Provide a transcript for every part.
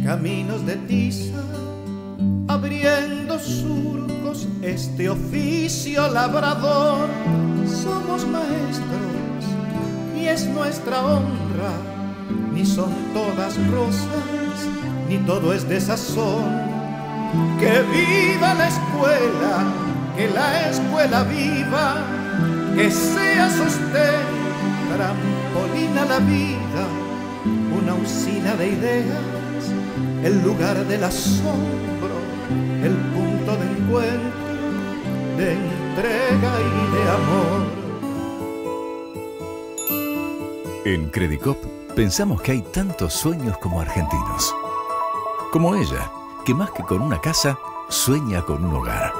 Caminos de tiza, abriendo surcos, este oficio labrador. Somos maestros y es nuestra honra, ni son todas rosas, ni todo es de sazón. Que viva la escuela, que la escuela viva, que sea sostén, trampolín a la vida, una usina de ideas, el lugar del asombro, el punto de encuentro, de entrega y de amor. En Credicop pensamos que hay tantos sueños como argentinos. Como ella, que más que con una casa, sueña con un hogar.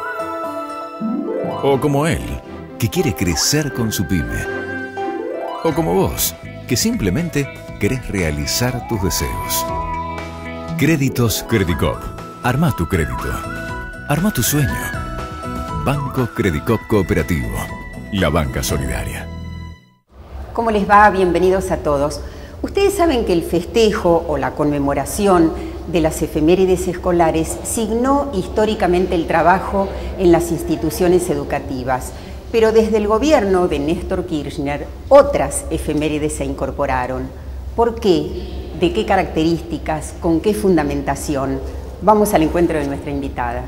O como él, que quiere crecer con su pyme. O como vos, que simplemente querés realizar tus deseos. Créditos Credicop. Arma tu crédito. Arma tu sueño. Banco Credicop Cooperativo. La banca solidaria. ¿Cómo les va? Bienvenidos a todos. Ustedes saben que el festejo o la conmemoración de las efemérides escolares signó históricamente el trabajo en las instituciones educativas, pero desde el gobierno de Néstor Kirchner otras efemérides se incorporaron. ¿Por qué? ¿De qué características? ¿Con qué fundamentación? Vamos al encuentro de nuestra invitada.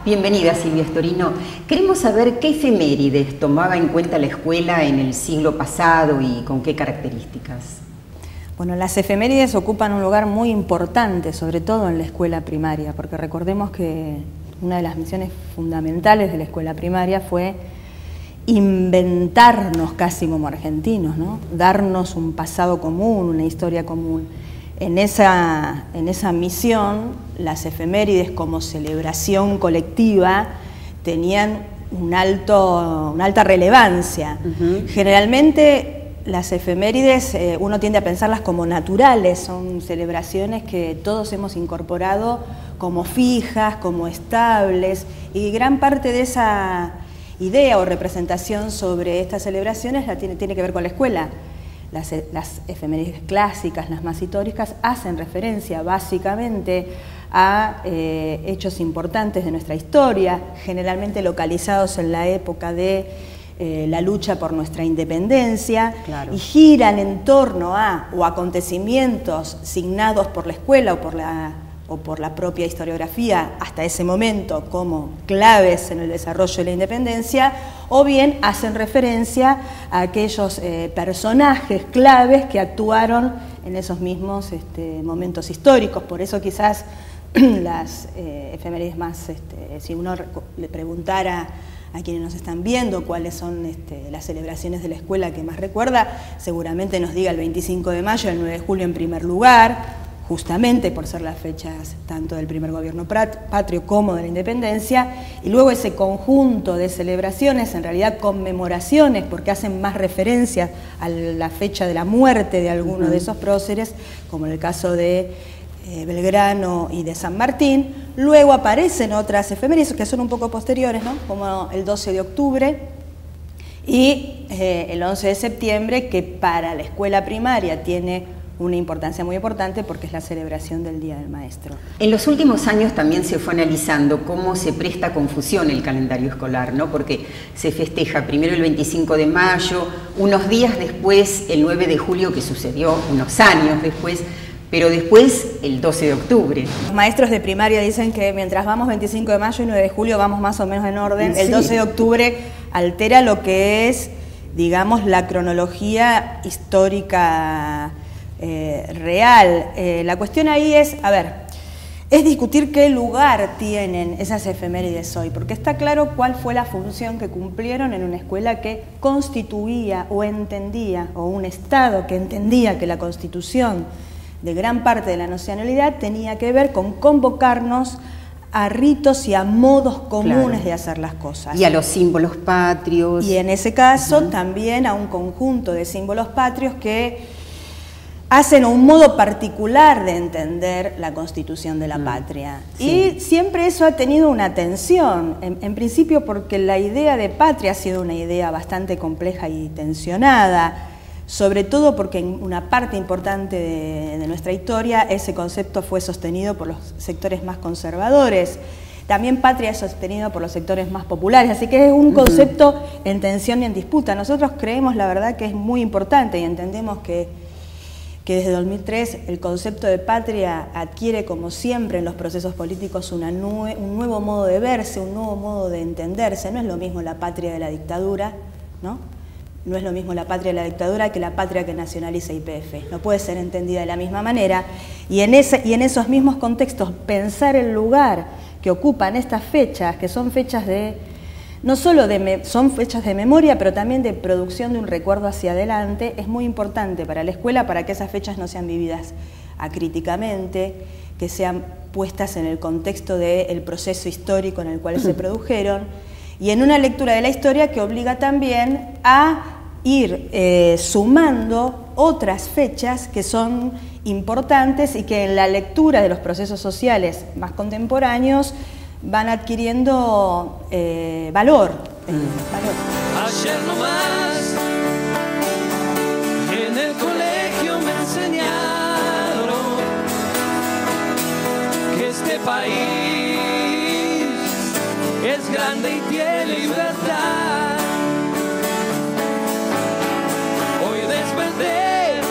Bienvenida, Silvia Storino. Queremos saber qué efemérides tomaba en cuenta la escuela en el siglo pasado y con qué características. Bueno, las efemérides ocupan un lugar muy importante, sobre todo en la escuela primaria, porque recordemos que una de las misiones fundamentales de la escuela primaria fue inventarnos casi como argentinos, ¿no? Darnos un pasado común, una historia común. En esa misión, las efemérides como celebración colectiva tenían una alta relevancia. Generalmente las efemérides uno tiende a pensarlas como naturales, son celebraciones que todos hemos incorporado como fijas, como estables, y gran parte de esa idea o representación sobre estas celebraciones tiene que ver con la escuela. Las efemérides clásicas, las más históricas, hacen referencia básicamente a hechos importantes de nuestra historia, generalmente localizados en la época de la lucha por nuestra independencia, claro, y giran en torno a acontecimientos signados por la escuela o por la propia historiografía hasta ese momento como claves en el desarrollo de la independencia, o bien hacen referencia a aquellos personajes claves que actuaron en esos mismos momentos históricos. Por eso quizás las efemérides más, si uno le preguntara a quienes nos están viendo cuáles son las celebraciones de la escuela que más recuerda, seguramente nos diga el 25 de mayo, el 9 de julio en primer lugar, justamente por ser las fechas tanto del primer gobierno patrio como de la independencia, y luego ese conjunto de celebraciones, en realidad conmemoraciones, porque hacen más referencia a la fecha de la muerte de alguno de esos próceres, como en el caso de Belgrano y de San Martín. Luego aparecen otras efemérides que son un poco posteriores, ¿no? Como el 12 de octubre y el 11 de septiembre, que para la escuela primaria tiene una importancia muy importante porque es la celebración del Día del Maestro. En los últimos años también se fue analizando cómo se presta confusión el calendario escolar, ¿no? Porque se festeja primero el 25 de mayo, unos días después el 9 de julio, que sucedió unos años después, pero después el 12 de octubre. Los maestros de primaria dicen que mientras vamos 25 de mayo y 9 de julio vamos más o menos en orden. Sí. El 12 de octubre altera lo que es, digamos, la cronología histórica real. La cuestión ahí es, es discutir qué lugar tienen esas efemérides hoy, porque está claro cuál fue la función que cumplieron en una escuela que constituía o entendía, o un Estado que entendía que la Constitución de gran parte de la nacionalidad tenía que ver con convocarnos a ritos y a modos comunes de hacer las cosas. Y a los símbolos patrios. Y en ese caso también a un conjunto de símbolos patrios que hacen un modo particular de entender la constitución de la patria. Sí. Y siempre eso ha tenido una tensión, en principio porque la idea de patria ha sido una idea bastante compleja y tensionada, sobre todo porque en una parte importante de nuestra historia ese concepto fue sostenido por los sectores más conservadores. También patria es sostenido por los sectores más populares, así que es un concepto en tensión y en disputa. Nosotros creemos, la verdad, que es muy importante y entendemos que desde 2003 el concepto de patria adquiere, como siempre en los procesos políticos, un nuevo modo de verse, un nuevo modo de entenderse. No es lo mismo la patria de la dictadura, ¿no? No es lo mismo la patria de la dictadura que la patria que nacionaliza YPF. No puede ser entendida de la misma manera. Y en esos mismos contextos, pensar el lugar que ocupan estas fechas, que son fechas no solo son fechas de memoria, pero también de producción de un recuerdo hacia adelante, es muy importante para la escuela, para que esas fechas no sean vividas acríticamente, que sean puestas en el contexto del proceso histórico en el cual se produjeron, y en una lectura de la historia que obliga también a ir sumando otras fechas que son importantes y que en la lectura de los procesos sociales más contemporáneos van adquiriendo valor. Ayer nomás en el colegio me enseñaron que este país es grande y tiene libertad. Hoy desperté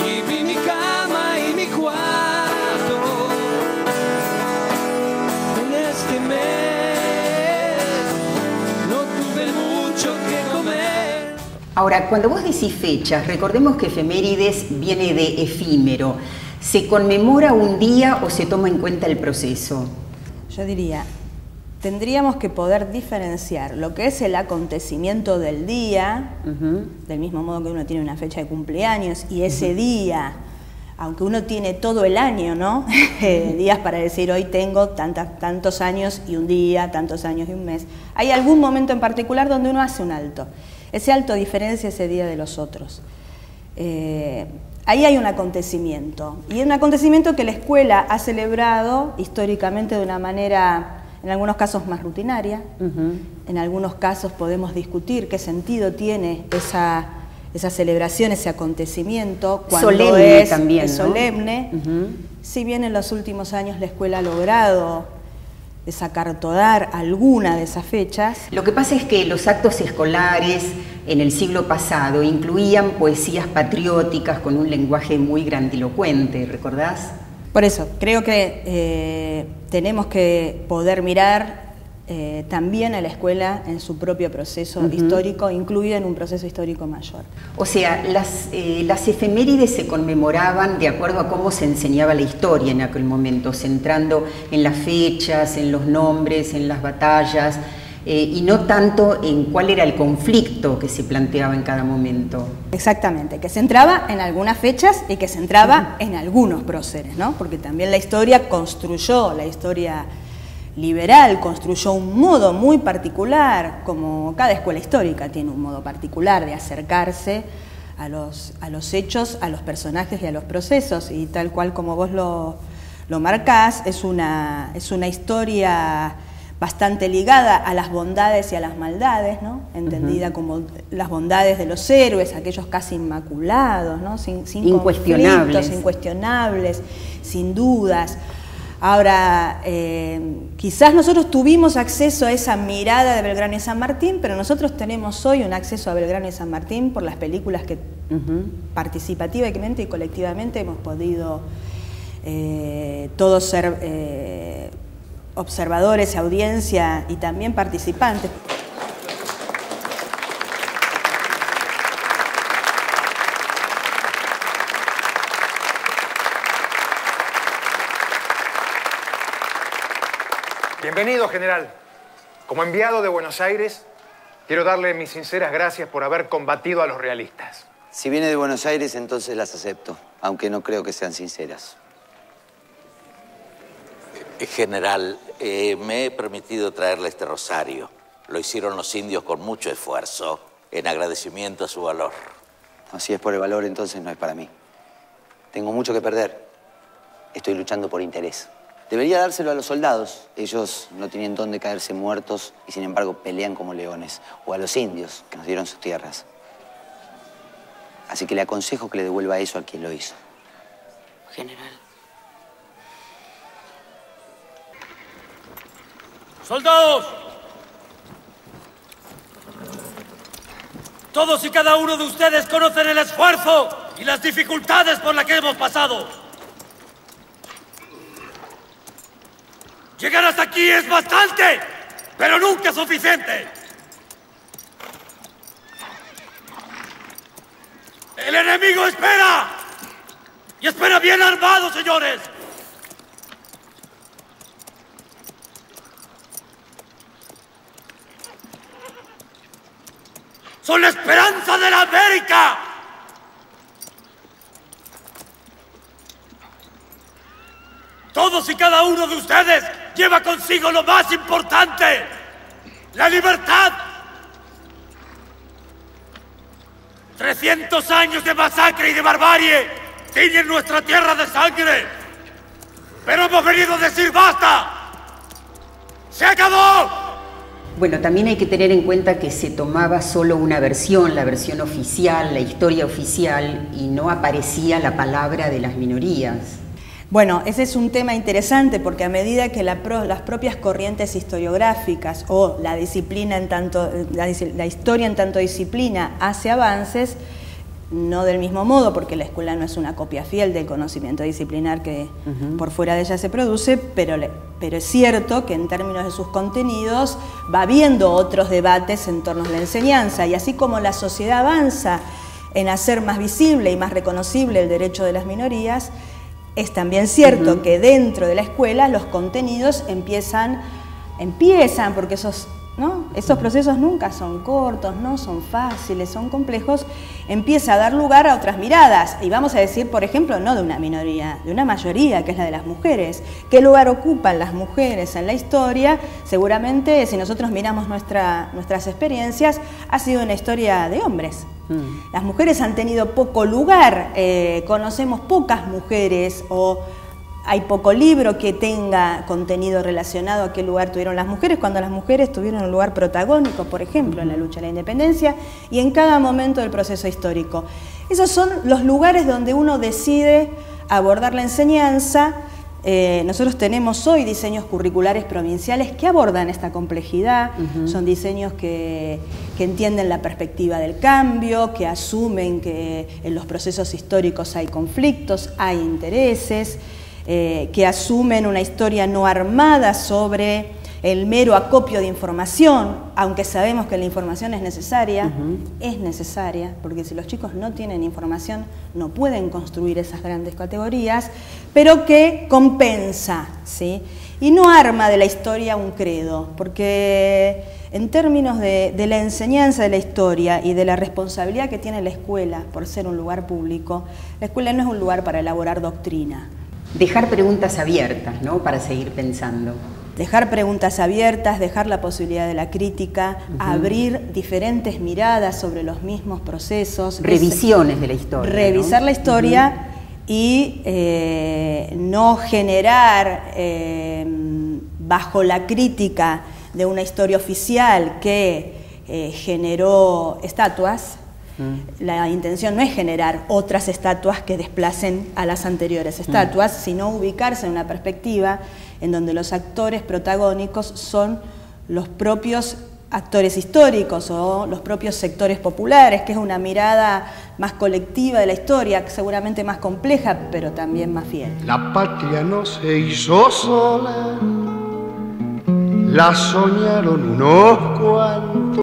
y vi mi cama y mi cuarto. Este mes no tuve mucho que comer. Ahora, cuando vos decís fechas, recordemos que efemérides viene de efímero. ¿Se conmemora un día o se toma en cuenta el proceso? Yo diría, tendríamos que poder diferenciar lo que es el acontecimiento del día, del mismo modo que uno tiene una fecha de cumpleaños y ese día, aunque uno tiene todo el año, ¿no? Días para decir hoy tengo tantos años y un día, tantos años y un mes. Hay algún momento en particular donde uno hace un alto. Ese alto diferencia ese día de los otros. Ahí hay un acontecimiento. Y un acontecimiento que la escuela ha celebrado históricamente de una manera, en algunos casos más rutinaria. En algunos casos podemos discutir qué sentido tiene esa celebración, ese acontecimiento, cuando solemne también, es solemne. Si bien en los últimos años la escuela ha logrado desacartonar alguna de esas fechas. Lo que pasa es que los actos escolares en el siglo pasado incluían poesías patrióticas con un lenguaje muy grandilocuente, ¿recordás? Por eso, creo que tenemos que poder mirar también a la escuela en su propio proceso histórico, incluida en un proceso histórico mayor. O sea, las efemérides se conmemoraban de acuerdo a cómo se enseñaba la historia en aquel momento, centrando en las fechas, en los nombres, en las batallas. y no tanto en cuál era el conflicto que se planteaba en cada momento. Exactamente, que se centraba en algunas fechas y que se centraba en algunos próceres, ¿no? Porque también la historia construyó, la historia liberal construyó un modo muy particular, como cada escuela histórica tiene un modo particular de acercarse a los hechos, a los personajes y a los procesos, y tal cual como vos lo marcás, es una historia bastante ligada a las bondades y a las maldades, ¿no? Entendida como las bondades de los héroes, aquellos casi inmaculados, ¿no? Sin incuestionables. Incuestionables, sin dudas. Ahora, quizás nosotros tuvimos acceso a esa mirada de Belgrano y San Martín, pero nosotros tenemos hoy un acceso a Belgrano y San Martín por las películas que participativamente y colectivamente hemos podido todos ser observadores, audiencia y también participantes. Bienvenido, general. Como enviado de Buenos Aires, quiero darle mis sinceras gracias por haber combatido a los realistas. Si viene de Buenos Aires, entonces las acepto, aunque no creo que sean sinceras. General, me he permitido traerle este rosario. Lo hicieron los indios con mucho esfuerzo, en agradecimiento a su valor. Si es por el valor, entonces no es para mí. Tengo mucho que perder. Estoy luchando por interés. Debería dárselo a los soldados. Ellos no tienen dónde caerse muertos y sin embargo pelean como leones. O a los indios, que nos dieron sus tierras. Así que le aconsejo que le devuelva eso a quien lo hizo. General. ¡Soldados! Todos y cada uno de ustedes conocen el esfuerzo y las dificultades por las que hemos pasado. Llegar hasta aquí es bastante, pero nunca suficiente. El enemigo espera. Y espera bien armado, señores. Son la esperanza de la América. Todos y cada uno de ustedes lleva consigo lo más importante, la libertad. 300 años de masacre y de barbarie tiñen nuestra tierra de sangre. Pero hemos venido a decir basta. ¡Se acabó! Bueno, también hay que tener en cuenta que se tomaba solo una versión, la versión oficial, la historia oficial, y no aparecía la palabra de las minorías. Bueno, ese es un tema interesante porque a medida que las propias corrientes historiográficas o la disciplina en tanto, la historia en tanto disciplina hace avances, no del mismo modo, porque la escuela no es una copia fiel del conocimiento disciplinar que por fuera de ella se produce, pero es cierto que en términos de sus contenidos va habiendo otros debates en torno a la enseñanza, y así como la sociedad avanza en hacer más visible y más reconocible el derecho de las minorías, es también cierto que dentro de la escuela los contenidos empiezan porque esos procesos nunca son cortos, no son fáciles, son complejos, empieza a dar lugar a otras miradas. Y vamos a decir, por ejemplo, no de una minoría, de una mayoría, que es la de las mujeres. ¿Qué lugar ocupan las mujeres en la historia? Seguramente, si nosotros miramos nuestras experiencias, ha sido una historia de hombres. Las mujeres han tenido poco lugar, conocemos pocas mujeres o hay poco libro que tenga contenido relacionado a qué lugar tuvieron las mujeres, cuando las mujeres tuvieron un lugar protagónico, por ejemplo, en la lucha de la independencia y en cada momento del proceso histórico. Esos son los lugares donde uno decide abordar la enseñanza. Nosotros tenemos hoy diseños curriculares provinciales que abordan esta complejidad, son diseños que entienden la perspectiva del cambio, que asumen que en los procesos históricos hay conflictos, hay intereses, que asumen una historia no armada sobre el mero acopio de información, aunque sabemos que la información es necesaria, porque si los chicos no tienen información no pueden construir esas grandes categorías, pero que compensa, ¿sí? Y no arma de la historia un credo, porque en términos de la enseñanza de la historia y de la responsabilidad que tiene la escuela por ser un lugar público, la escuela no es un lugar para elaborar doctrina. Dejar preguntas abiertas, ¿no?, para seguir pensando. Dejar preguntas abiertas, dejar la posibilidad de la crítica, abrir diferentes miradas sobre los mismos procesos. Revisiones de la historia. Revisar, ¿no?, la historia y no generar bajo la crítica de una historia oficial que generó estatuas. La intención no es generar otras estatuas que desplacen a las anteriores estatuas, sino ubicarse en una perspectiva en donde los actores protagónicos son los propios actores históricos o los propios sectores populares, que es una mirada más colectiva de la historia, seguramente más compleja, pero también más fiel. La patria no se hizo sola, la soñaron unos cuantos.